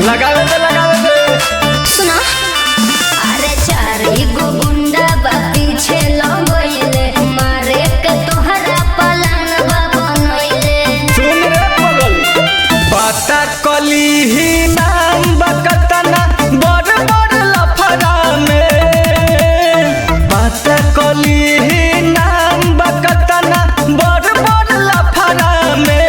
लगावे दे सुना अरे चारी गो गुंडा बा पीछे लगइले मारे के तोहरा पलान बा बनइले। सुन रे पगल पता कली ही नाम बकतना बड़ बड़ लफड़ा में पता कली ही नाम बकतना बड़ बड़ लफड़ा में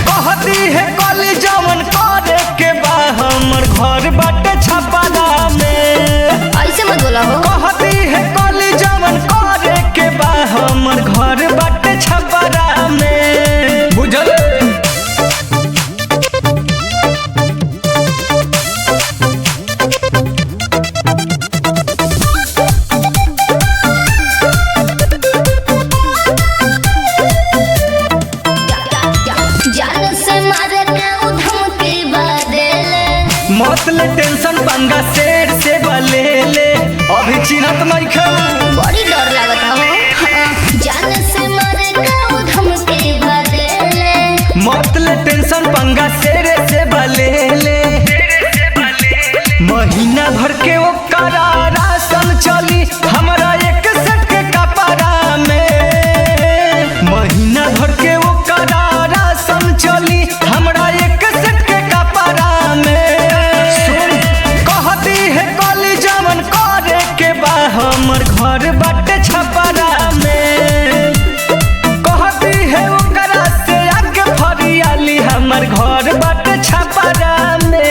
कहती है कली जवन करे के बा हमर घर बाटे छपरा में। ऐसे मत बोला हो। कहती है कली जवन करे के बा हमर घर बाटे छपरा में बुझल। जान से मारे के उधमकी बदले मत ले टेंशन पंगा शेर से बलेले अभी चिन्हत नहीं खेल बड़ी डर लगता हो। हाँ, जान से मारे के उधमकी बदले मत ले टेंशन पंगा शेर से बलेले महीना भर के वो करा राशन चली हमरा एक सेट के कपड़ा में महीना भर के वो करा राशन चली हमरा एक सेट के कपड़ा में। सुन कहती है कली जवन करे के बा हमर घर बाटे छपरा में कहती है ओकरा से आगे फरियाली हमर घर बाटे छपरा में।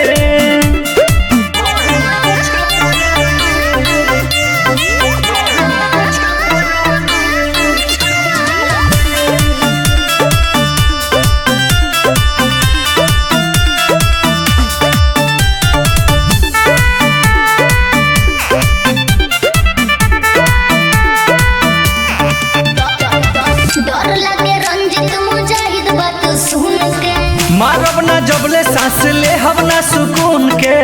डर लगे रंजित मुजाहिद बात सुन के मारब ना जबले सांस ले हब ना सुकून के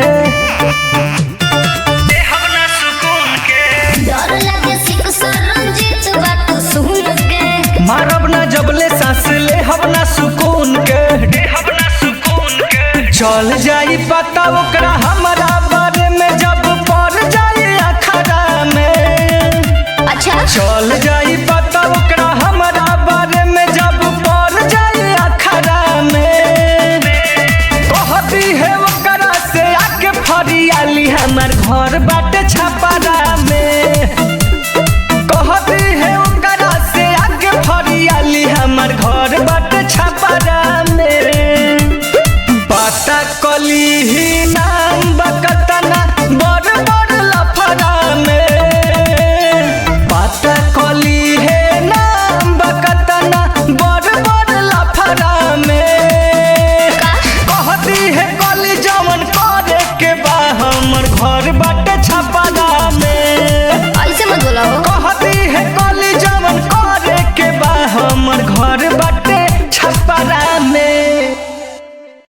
डर लगे शिक्षा रंजित बात सुन के मारब ना जबले सांस ले हब ना सुकून के चल जाई पता ओकरा हमारा बारे में जब पड़ जाई अखरा में। अच्छा चल जाई पता ओकरा हमारा बारे में जब पड़ जाई अखरा में कहती है ओकरा से आके फरियाली हमर घर बाटे